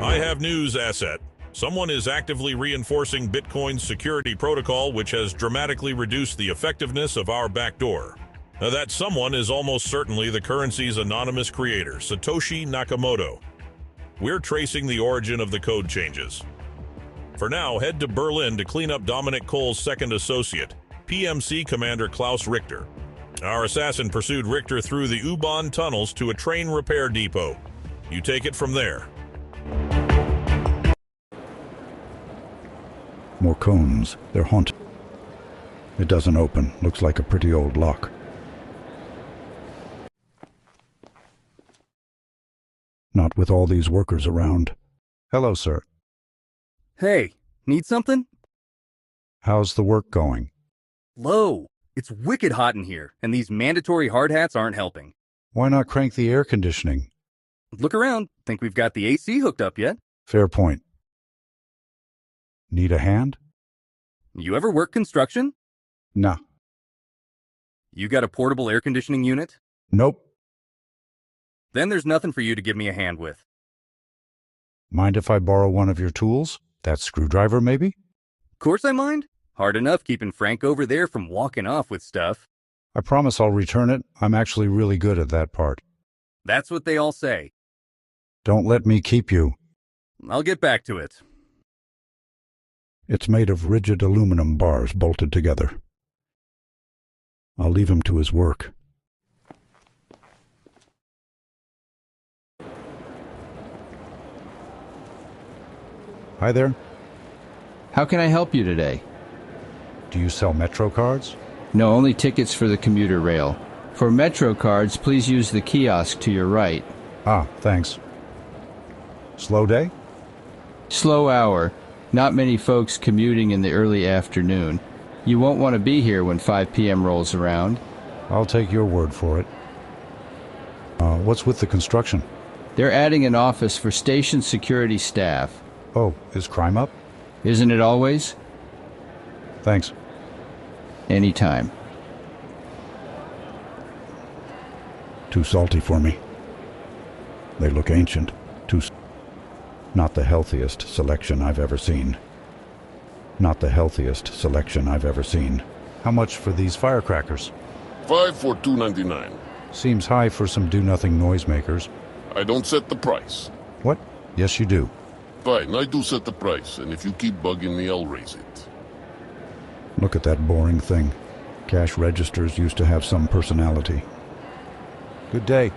I have news, asset. Someone is actively reinforcing Bitcoin's security protocol, which has dramatically reduced the effectiveness of our backdoor. Now, that someone is almost certainly the currency's anonymous creator, Satoshi Nakamoto. We're tracing the origin of the code changes. For now, head to Berlin to clean up Dominic Cole's second associate, PMC Commander Klaus Richter. Our assassin pursued Richter through the U-Bahn tunnels to a train repair depot. You take it from there. More cones. They're haunted. It doesn't open. Looks like a pretty old lock. Not with all these workers around. Hello, sir. Hey, need something? How's the work going? Low. It's wicked hot in here, and these mandatory hard hats aren't helping. Why not crank the air conditioning? Look around. Think we've got the AC hooked up yet? Fair point. Need a hand? You ever work construction? Nah. You got a portable air conditioning unit? Nope. Then there's nothing for you to give me a hand with. Mind if I borrow one of your tools? That screwdriver, maybe? Course I mind. Hard enough keeping Frank over there from walking off with stuff. I promise I'll return it. I'm actually really good at that part. That's what they all say. Don't let me keep you. I'll get back to it. It's made of rigid aluminum bars bolted together. I'll leave him to his work. Hi there. How can I help you today? Do you sell Metro cards? No, only tickets for the commuter rail. For Metro cards, please use the kiosk to your right. Ah, thanks. Slow day? Slow hour. Not many folks commuting in the early afternoon. You won't want to be here when 5 p.m. rolls around. I'll take your word for it. What's with the construction? They're adding an office for station security staff. Oh, is crime up? Isn't it always? Thanks. Anytime. Too salty for me. They look ancient. Not the healthiest selection I've ever seen. Not the healthiest selection I've ever seen. How much for these firecrackers? 5 for $2.99. Seems high for some do-nothing noisemakers. I don't set the price. What? Yes, you do. Fine, I do set the price, and if you keep bugging me, I'll raise it. Look at that boring thing. Cash registers used to have some personality. Good day.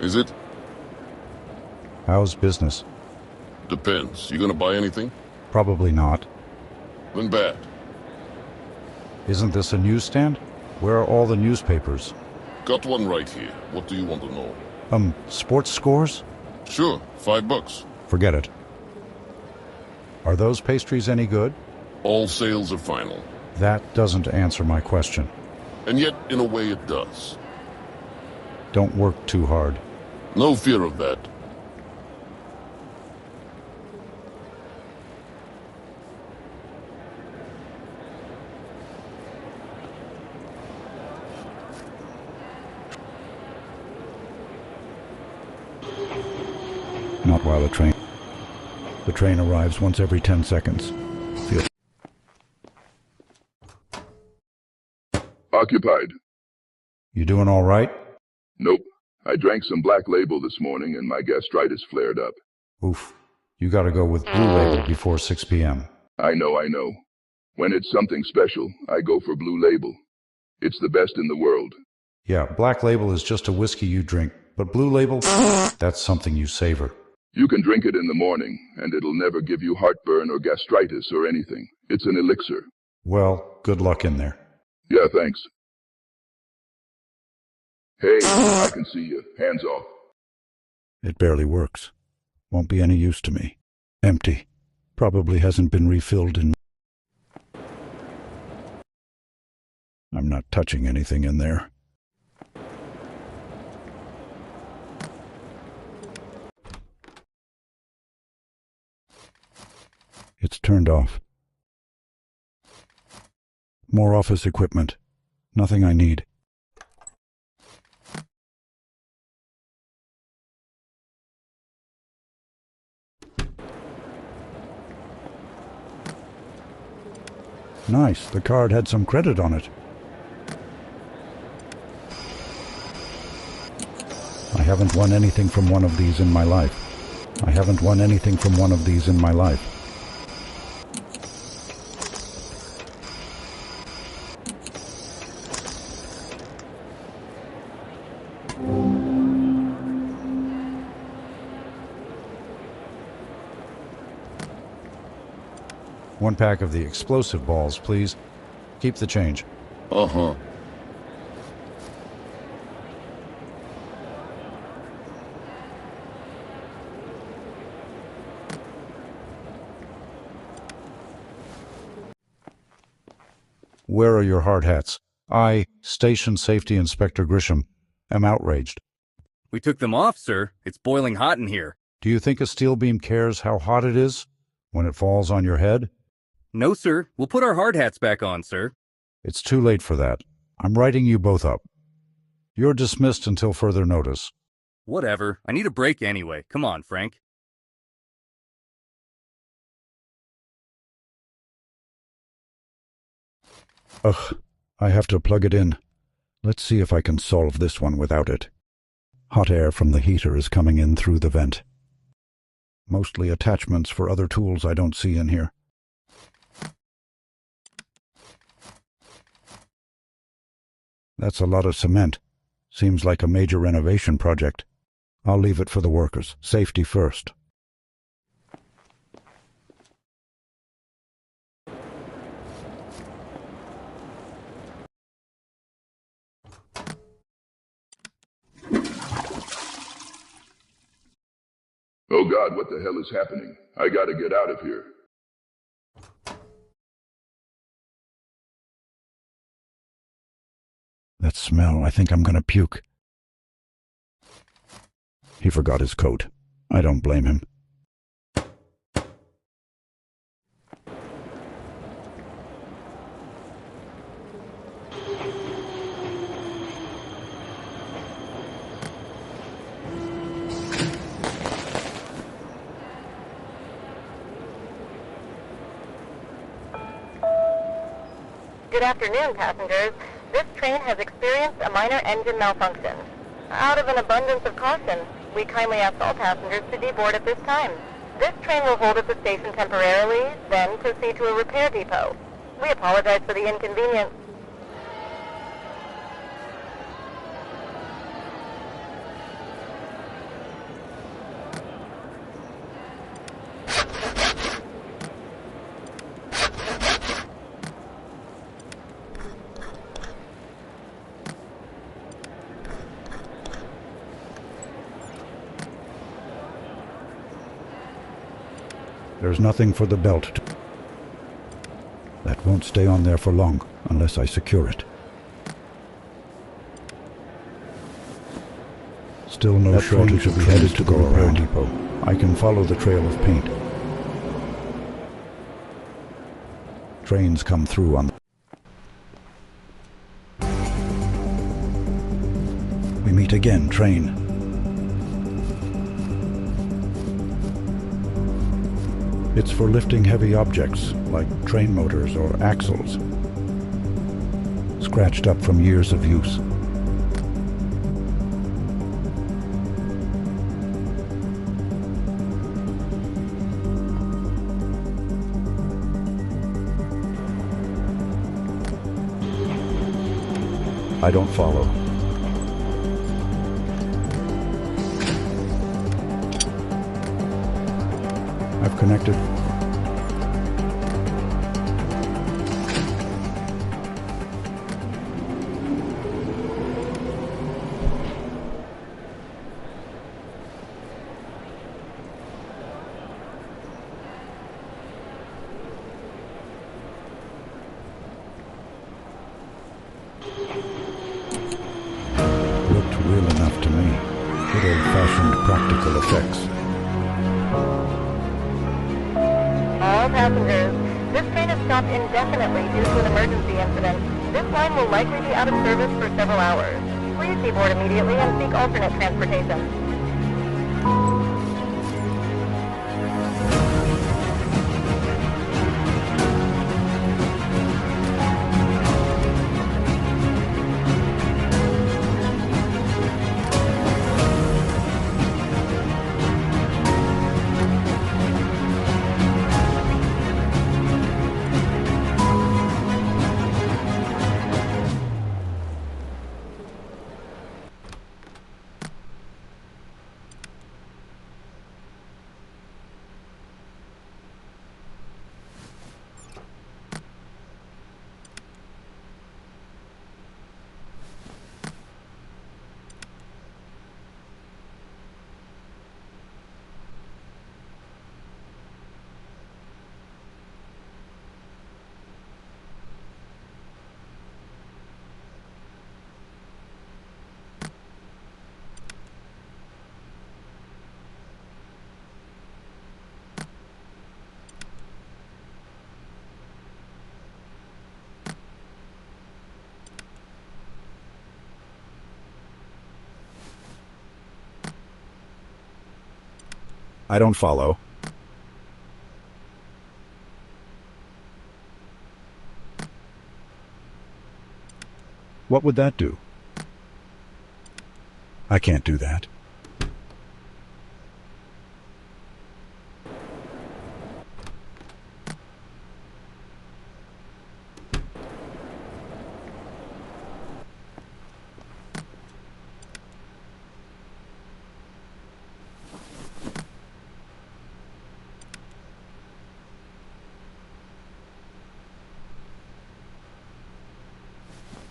Is it? How's business? Depends. You gonna buy anything? Probably not. Then bad. Isn't this a newsstand? Where are all the newspapers? Got one right here. What do you want to know? Sports scores? Sure, $5. Forget it. Are those pastries any good? All sales are final. That doesn't answer my question. And yet, in a way, it does. Don't work too hard. No fear of that. Not while the train arrives once every 10 seconds. Occupied. You doing all right? Nope. I drank some Black Label this morning and my gastritis flared up. Oof. You gotta go with Blue Label before 6 p.m. I know. When it's something special, I go for Blue Label. It's the best in the world. Yeah, Black Label is just a whiskey you drink, but Blue Label, that's something you savor. You can drink it in the morning, and it'll never give you heartburn or gastritis or anything. It's an elixir. Well, good luck in there. Yeah, thanks. Hey, I can see you. Hands off. It barely works. Won't be any use to me. Empty. Probably hasn't been refilled in... I'm not touching anything in there. It's turned off. More office equipment. Nothing I need. Nice, the card had some credit on it. I haven't won anything from one of these in my life. I haven't won anything from one of these in my life. One pack of the explosive balls, please. Keep the change. Uh-huh. Where are your hard hats? I, Station Safety Inspector Grisham, am outraged. We took them off, sir. It's boiling hot in here. Do you think a steel beam cares how hot it is when it falls on your head? No, sir. We'll put our hard hats back on, sir. It's too late for that. I'm writing you both up. You're dismissed until further notice. Whatever. I need a break anyway. Come on, Frank. Ugh, I have to plug it in. Let's see if I can solve this one without it. Hot air from the heater is coming in through the vent. Mostly attachments for other tools I don't see in here. That's a lot of cement. Seems like a major renovation project. I'll leave it for the workers. Safety first. Oh God, what the hell is happening? I gotta get out of here. That smell, I think I'm gonna puke. He forgot his coat. I don't blame him. Good afternoon, passengers. This train has experienced a minor engine malfunction. Out of an abundance of caution, we kindly ask all passengers to deboard at this time. This train will hold at the station temporarily, then proceed to a repair depot. We apologize for the inconvenience. There's nothing for the belt to... That won't stay on there for long, unless I secure it. Still no shortage of headed to the repair depot. I can follow the trail of paint. Trains come through on the... We meet again, train. It's for lifting heavy objects, like train motors or axles. Scratched up from years of use. I don't follow. I've connected. Looked real enough to me. Good old-fashioned practical effects. All passengers, this train is stopped indefinitely due to an emergency incident. This line will likely be out of service for several hours. Please deboard immediately and seek alternate transportation. I don't follow. What would that do? I can't do that.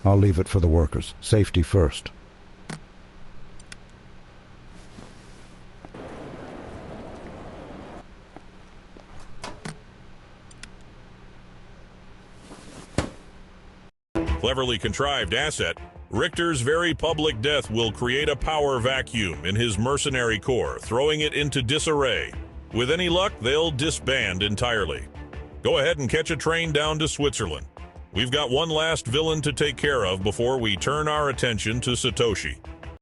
I'll leave it for the workers. Safety first. Cleverly contrived asset, Richter's very public death will create a power vacuum in his mercenary corps, throwing it into disarray. With any luck, they'll disband entirely. Go ahead and catch a train down to Switzerland. We've got one last villain to take care of before we turn our attention to Satoshi.